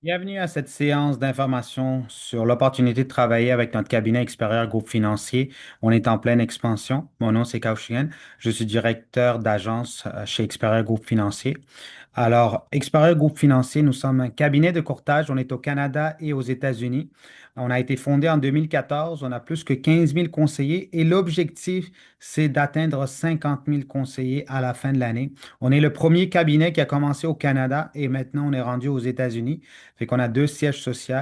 Bienvenue à cette séance d'information sur l'opportunité de travailler avec notre cabinet Expérieur Groupe Financier. On est en pleine expansion. Mon nom, c'est Kaushien. Je suis directeur d'agence chez Expérieur Groupe Financier. Alors, Expérieur Groupe Financier, nous sommes un cabinet de courtage. On est au Canada et aux États-Unis. On a été fondé en 2014. On a plus que 15 000 conseillers et l'objectif, c'est d'atteindre 50 000 conseillers à la fin de l'année. On est le premier cabinet qui a commencé au Canada et maintenant on est rendu aux États-Unis. Fait qu'on a deux sièges sociaux.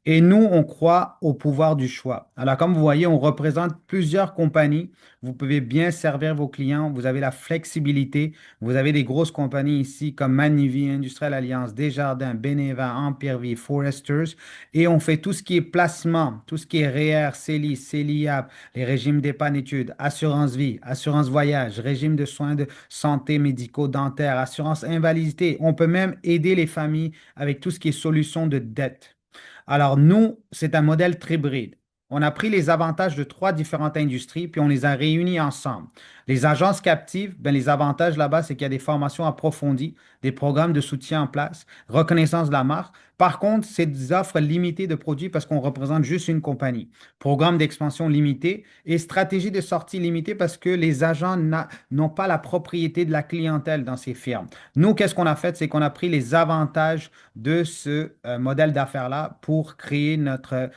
Et nous, on croit au pouvoir du choix. Alors, comme vous voyez, on représente plusieurs compagnies. Vous pouvez bien servir vos clients. Vous avez la flexibilité. Vous avez des grosses compagnies ici comme Manivie, Industrielle Alliance, Desjardins, Beneva, Empire Vie, Foresters. Et on fait tout ce qui est placement, tout ce qui est REER, CELI, CELIAP, les régimes d'épargne études, assurance vie, assurance voyage, régime de soins de santé médicaux, dentaires, assurance invalidité. On peut même aider les familles avec tout ce qui est solution de dette. Alors, nous, c'est un modèle très hybride. On a pris les avantages de trois différentes industries, puis on les a réunis ensemble. Les agences captives, ben, les avantages là-bas, c'est qu'il y a des formations approfondies, des programmes de soutien en place, reconnaissance de la marque. Par contre, c'est des offres limitées de produits parce qu'on représente juste une compagnie. Programme d'expansion limité et stratégie de sortie limitée parce que les agents n'ont pas la propriété de la clientèle dans ces firmes. Nous, qu'est-ce qu'on a fait? C'est qu'on a pris les avantages de ce modèle d'affaires-là pour créer notre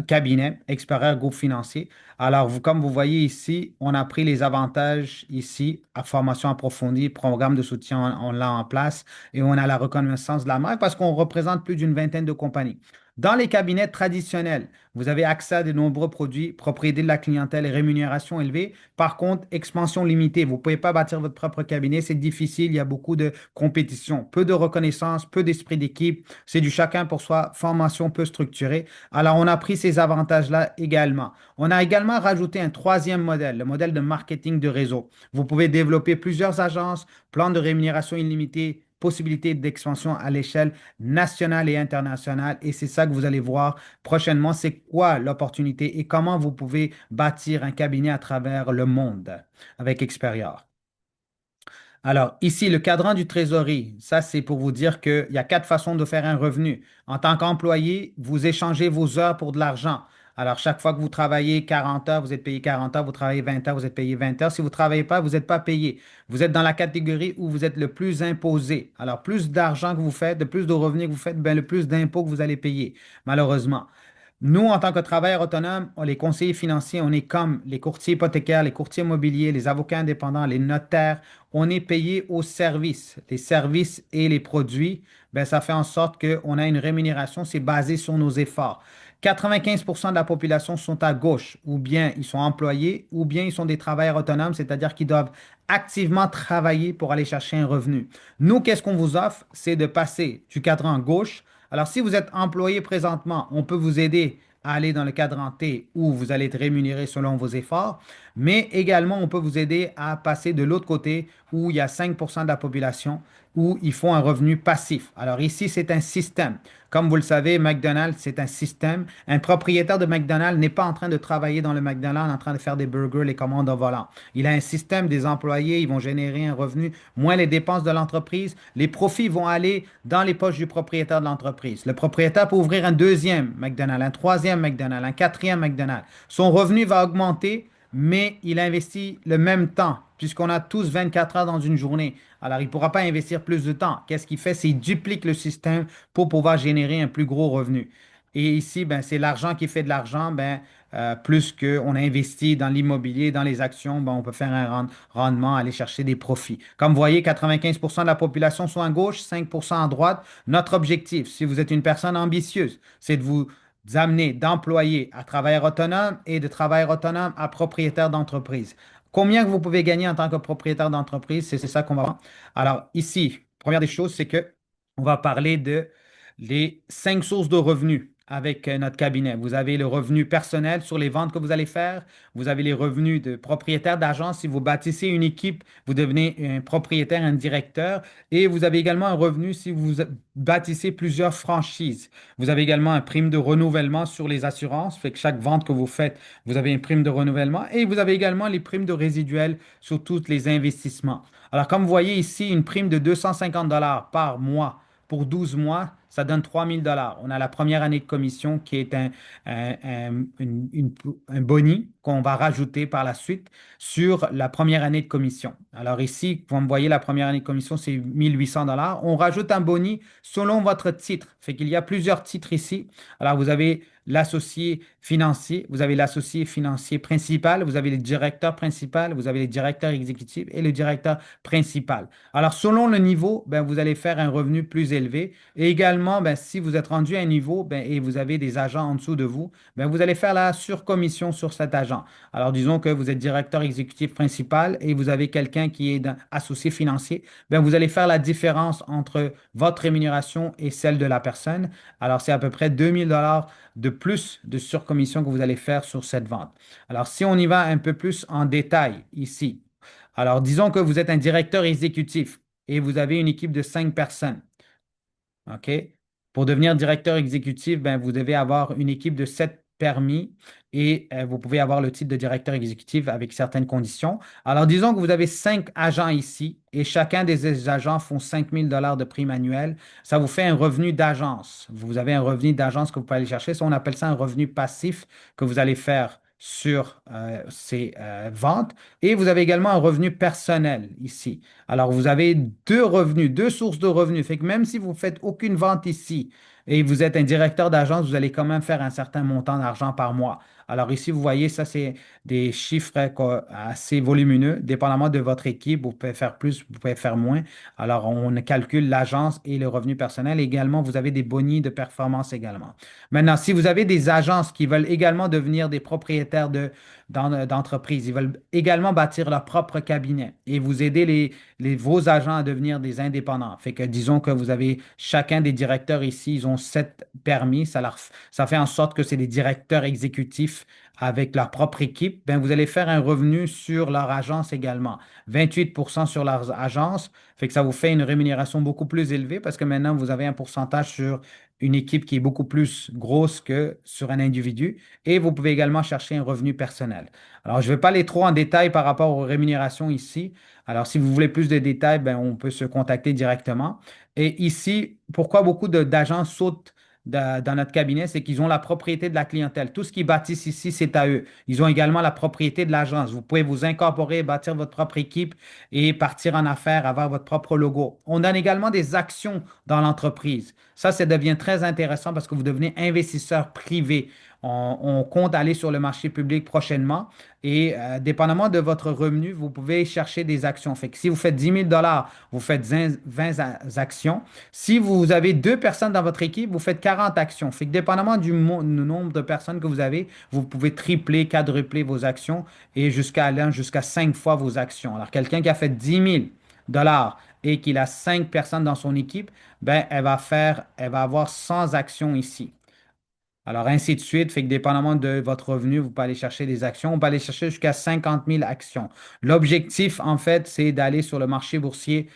cabinet, Expert Groupe Financier. Alors, comme vous voyez ici, on a pris les avantages ici, à formation approfondie, programme de soutien, on l'a en place et on a la reconnaissance de la marque parce qu'on représente plus d'une vingtaine de compagnies. Dans les cabinets traditionnels, vous avez accès à de nombreux produits, propriété de la clientèle et rémunération élevée. Par contre, expansion limitée. Vous ne pouvez pas bâtir votre propre cabinet, c'est difficile, il y a beaucoup de compétition, peu de reconnaissance, peu d'esprit d'équipe. C'est du chacun pour soi, formation peu structurée. Alors, on a pris ces avantages-là également. On a également rajouté un troisième modèle, le modèle de marketing de réseau. Vous pouvez développer plusieurs agences, plan de rémunération illimité, possibilité d'expansion à l'échelle nationale et internationale. Et c'est ça que vous allez voir prochainement. C'est quoi l'opportunité et comment vous pouvez bâtir un cabinet à travers le monde avec Experior. Alors, ici, le cadran du trésorerie, ça, c'est pour vous dire qu'il y a quatre façons de faire un revenu. En tant qu'employé, vous échangez vos heures pour de l'argent. Alors, chaque fois que vous travaillez 40 heures, vous êtes payé 40 heures. Vous travaillez 20 heures, vous êtes payé 20 heures. Si vous ne travaillez pas, vous n'êtes pas payé. Vous êtes dans la catégorie où vous êtes le plus imposé. Alors, plus d'argent que vous faites, de plus de revenus que vous faites, ben, le plus d'impôts que vous allez payer, malheureusement. Nous, en tant que travailleurs autonomes, les conseillers financiers, on est comme les courtiers hypothécaires, les courtiers immobiliers, les avocats indépendants, les notaires. On est payé au service. Les services et les produits, ben, ça fait en sorte qu'on a une rémunération, c'est basé sur nos efforts. 95% de la population sont à gauche, ou bien ils sont employés, ou bien ils sont des travailleurs autonomes, c'est-à-dire qu'ils doivent activement travailler pour aller chercher un revenu. Nous, qu'est-ce qu'on vous offre? C'est de passer du cadran gauche. Alors, si vous êtes employé présentement, on peut vous aider à aller dans le cadran T où vous allez être rémunéré selon vos efforts, mais également on peut vous aider à passer de l'autre côté où il y a 5% de la population où ils font un revenu passif. Alors ici, c'est un système. Comme vous le savez, McDonald's, c'est un système. Un propriétaire de McDonald's n'est pas en train de travailler dans le McDonald's en train de faire des burgers, les commandes au volant. Il a un système, des employés, ils vont générer un revenu, moins les dépenses de l'entreprise, les profits vont aller dans les poches du propriétaire de l'entreprise. Le propriétaire peut ouvrir un deuxième McDonald's, un troisième McDonald's, un quatrième McDonald's. Son revenu va augmenter, mais il investit le même temps, puisqu'on a tous 24 heures dans une journée. Alors, il ne pourra pas investir plus de temps. Qu'est-ce qu'il fait? C'est qu'il duplique le système pour pouvoir générer un plus gros revenu. Et ici, ben, c'est l'argent qui fait de l'argent. Ben, plus qu'on a investi dans l'immobilier, dans les actions, ben, on peut faire un rendement, aller chercher des profits. Comme vous voyez, 95% de la population sont à gauche, 5% à droite. Notre objectif, si vous êtes une personne ambitieuse, c'est de vous amener d'employés à travailleurs autonomes et de travailleurs autonomes à propriétaires d'entreprise. Combien que vous pouvez gagner en tant que propriétaire d'entreprise? C'est ça qu'on va voir. Alors ici, première des choses, c'est que on va parler de les cinq sources de revenus avec notre cabinet. Vous avez le revenu personnel sur les ventes que vous allez faire. Vous avez les revenus de propriétaire d'agence. Si vous bâtissez une équipe, vous devenez un propriétaire, un directeur. Et vous avez également un revenu si vous bâtissez plusieurs franchises. Vous avez également un prime de renouvellement sur les assurances. Fait que chaque vente que vous faites, vous avez une prime de renouvellement. Et vous avez également les primes de résiduel sur tous les investissements. Alors, comme vous voyez ici, une prime de 250 $ par mois pour 12 mois, ça donne 3 000 $. On a la première année de commission qui est un boni qu'on va rajouter par la suite sur la première année de commission. Alors ici, vous me voyez, la première année de commission, c'est 1 800 $. On rajoute un boni selon votre titre. Fait qu'il y a plusieurs titres ici. Alors, vous avez l'associé financier, vous avez l'associé financier principal, vous avez le directeur principal, vous avez le directeur exécutif et le directeur principal. Alors, selon le niveau, ben, vous allez faire un revenu plus élevé. Et également, ben, si vous êtes rendu à un niveau ben, et vous avez des agents en dessous de vous, ben, vous allez faire la surcommission sur cet agent. Alors, disons que vous êtes directeur exécutif principal et vous avez quelqu'un qui est associé financier, ben, vous allez faire la différence entre votre rémunération et celle de la personne. Alors, c'est à peu près 2 000 $ de plus de surcommission que vous allez faire sur cette vente. Alors, si on y va un peu plus en détail ici, alors disons que vous êtes un directeur exécutif et vous avez une équipe de 5 personnes. OK? Pour devenir directeur exécutif, ben, vous devez avoir une équipe de 7 permis et vous pouvez avoir le titre de directeur exécutif avec certaines conditions. Alors, disons que vous avez 5 agents ici et chacun des agents font 5 000 $ de prime annuelle. Ça vous fait un revenu d'agence. Vous avez un revenu d'agence que vous pouvez aller chercher. Ça, on appelle ça un revenu passif que vous allez faire sur ces ventes. Et vous avez également un revenu personnel ici. Alors, vous avez deux revenus, deux sources de revenus. Fait que même si vous ne faites aucune vente ici et vous êtes un directeur d'agence, vous allez quand même faire un certain montant d'argent par mois. Alors ici, vous voyez, ça, c'est des chiffres assez volumineux. Dépendamment de votre équipe, vous pouvez faire plus, vous pouvez faire moins. Alors, on calcule l'agence et le revenu personnel. Également, vous avez des bonus de performance également. Maintenant, si vous avez des agences qui veulent également devenir des propriétaires d'entreprises, ils veulent également bâtir leur propre cabinet et vous aider vos agents à devenir des indépendants. Fait que disons que vous avez chacun des directeurs ici, ils ont 7 permis. Ça fait en sorte que c'est des directeurs exécutifs avec leur propre équipe. Ben, vous allez faire un revenu sur leur agence également. 28% sur leur agence. Fait que ça vous fait une rémunération beaucoup plus élevée parce que maintenant, vous avez un pourcentage sur une équipe qui est beaucoup plus grosse que sur un individu. Et vous pouvez également chercher un revenu personnel. Alors, je ne vais pas aller trop en détail par rapport aux rémunérations ici. Alors, si vous voulez plus de détails, ben, on peut se contacter directement. Et ici, pourquoi beaucoup d'agents sautent dans notre cabinet, c'est qu'ils ont la propriété de la clientèle. Tout ce qu'ils bâtissent ici, c'est à eux. Ils ont également la propriété de l'agence. Vous pouvez vous incorporer, bâtir votre propre équipe et partir en affaires, avoir votre propre logo. On donne également des actions dans l'entreprise. Ça devient très intéressant parce que vous devenez investisseur privé. On compte aller sur le marché public prochainement et dépendamment de votre revenu, vous pouvez chercher des actions. Fait que si vous faites 10 000 $, vous faites 20 actions. Si vous avez 2 personnes dans votre équipe, vous faites 40 actions. Fait que dépendamment du nombre de personnes que vous avez, vous pouvez tripler, quadrupler vos actions et aller jusqu'à 5 fois vos actions. Alors, quelqu'un qui a fait 10 000 $ et qu'il a 5 personnes dans son équipe, ben, elle va avoir 100 actions ici. Alors, ainsi de suite, fait que dépendamment de votre revenu, vous pouvez aller chercher des actions. On peut aller chercher jusqu'à 50 000 actions. L'objectif, en fait, c'est d'aller sur le marché boursier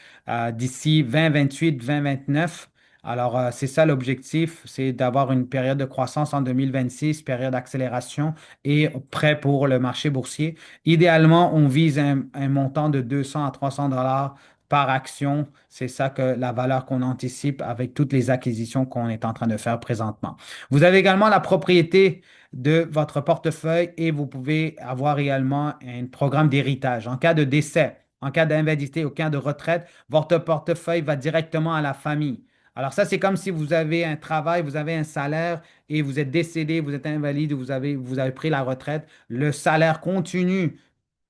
d'ici 2028, 2029. Alors, c'est ça l'objectif, c'est d'avoir une période de croissance en 2026, période d'accélération et prêt pour le marché boursier. Idéalement, on vise un montant de 200 à 300 $ par action. C'est ça que la valeur qu'on anticipe avec toutes les acquisitions qu'on est en train de faire présentement. Vous avez également la propriété de votre portefeuille et vous pouvez avoir également un programme d'héritage. En cas de décès, en cas d'invalidité, au cas de retraite, votre portefeuille va directement à la famille. Alors ça, c'est comme si vous avez un travail, vous avez un salaire et vous êtes décédé, vous êtes invalide, vous avez pris la retraite. Le salaire continue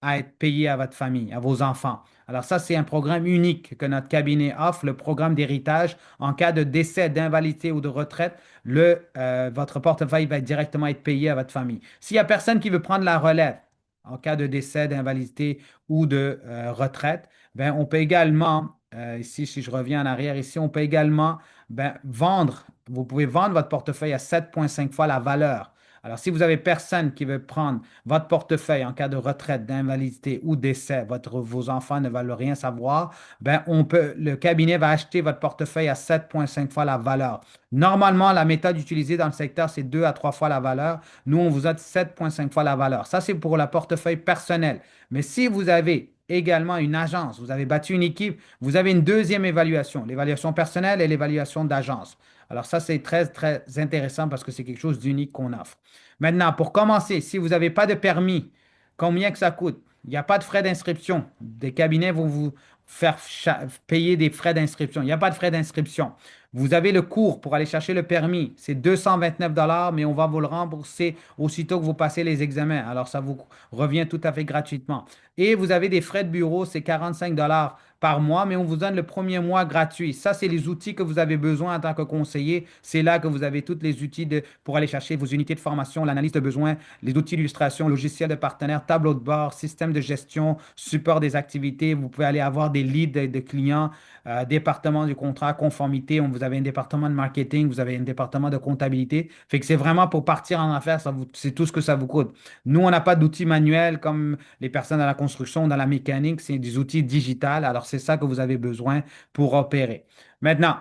à être payé à votre famille, à vos enfants. Alors ça, c'est un programme unique que notre cabinet offre, le programme d'héritage. En cas de décès, d'invalidité ou de retraite, votre portefeuille va directement être payé à votre famille. S'il n'y a personne qui veut prendre la relève, en cas de décès, d'invalidité ou de retraite, ben, on peut également, ici, si je reviens en arrière ici, on peut également ben, vendre, vous pouvez vendre votre portefeuille à 7,5 fois la valeur. Alors, si vous avez personne qui veut prendre votre portefeuille en cas de retraite, d'invalidité ou décès, vos enfants ne veulent rien savoir, ben le cabinet va acheter votre portefeuille à 7,5 fois la valeur. Normalement, la méthode utilisée dans le secteur, c'est 2 à 3 fois la valeur. Nous, on vous a 7,5 fois la valeur. Ça, c'est pour la portefeuille personnelle. Mais si vous avez également une agence, vous avez bâti une équipe, vous avez une deuxième évaluation, l'évaluation personnelle et l'évaluation d'agence. Alors ça, c'est très, très intéressant parce que c'est quelque chose d'unique qu'on offre. Maintenant, pour commencer, si vous n'avez pas de permis, combien que ça coûte? Il n'y a pas de frais d'inscription. Des cabinets vont vous faire payer des frais d'inscription. Il n'y a pas de frais d'inscription. Vous avez le cours pour aller chercher le permis. C'est 229 $, mais on va vous le rembourser aussitôt que vous passez les examens. Alors, ça vous revient tout à fait gratuitement. Et vous avez des frais de bureau, c'est 45 $ par mois, mais on vous donne le premier mois gratuit. Ça, c'est les outils que vous avez besoin en tant que conseiller. C'est là que vous avez tous les outils pour aller chercher vos unités de formation, l'analyse de besoins, les outils d'illustration, logiciels de partenaires, tableau de bord, système de gestion, support des activités. Vous pouvez aller avoir des leads de clients, département du contrat, conformité. Vous avez un département de marketing, vous avez un département de comptabilité. Fait que c'est vraiment pour partir en affaires, c'est tout ce que ça vous coûte. Nous, on n'a pas d'outils manuels comme les personnes dans la construction, dans la mécanique. C'est des outils digitales. Alors, c'est ça que vous avez besoin pour opérer. Maintenant,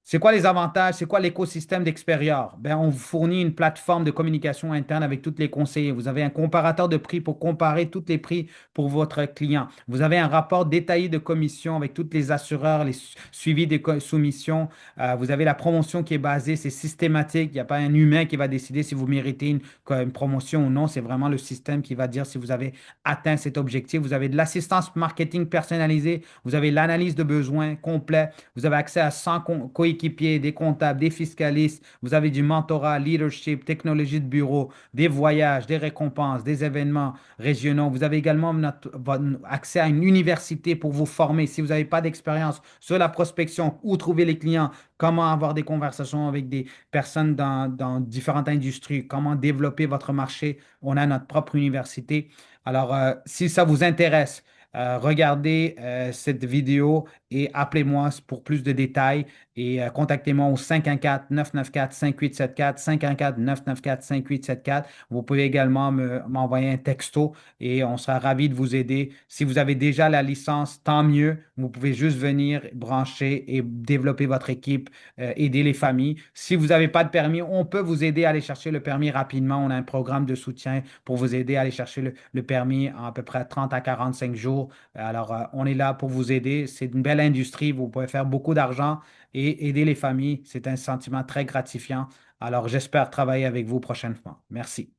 c'est quoi les avantages? C'est quoi l'écosystème d'Experior? Ben, on vous fournit une plateforme de communication interne avec tous les conseillers. Vous avez un comparateur de prix pour comparer tous les prix pour votre client. Vous avez un rapport détaillé de commission avec tous les assureurs, les suivis des soumissions. Vous avez la promotion qui est basée, c'est systématique. Il n'y a pas un humain qui va décider si vous méritez une promotion ou non. C'est vraiment le système qui va dire si vous avez atteint cet objectif. Vous avez de l'assistance marketing personnalisée. Vous avez l'analyse de besoins complet. Vous avez accès à 100 coéquipiers, des comptables, des fiscalistes. Vous avez du mentorat, leadership, technologie de bureau, des voyages, des récompenses, des événements régionaux. Vous avez également accès à une université pour vous former. Si vous n'avez pas d'expérience sur la prospection, où trouver les clients, comment avoir des conversations avec des personnes dans différentes industries, comment développer votre marché, on a notre propre université. Alors, si ça vous intéresse, regardez cette vidéo et appelez-moi pour plus de détails et contactez-moi au 514-994-5874, 514-994-5874. Vous pouvez également m'envoyer un texto et on sera ravis de vous aider. Si vous avez déjà la licence, tant mieux. Vous pouvez juste venir brancher et développer votre équipe, aider les familles. Si vous n'avez pas de permis, on peut vous aider à aller chercher le permis rapidement. On a un programme de soutien pour vous aider à aller chercher le permis en à peu près 30 à 45 jours. Alors, on est là pour vous aider. C'est une belle industrie. Vous pouvez faire beaucoup d'argent et aider les familles. C'est un sentiment très gratifiant. Alors, j'espère travailler avec vous prochainement. Merci.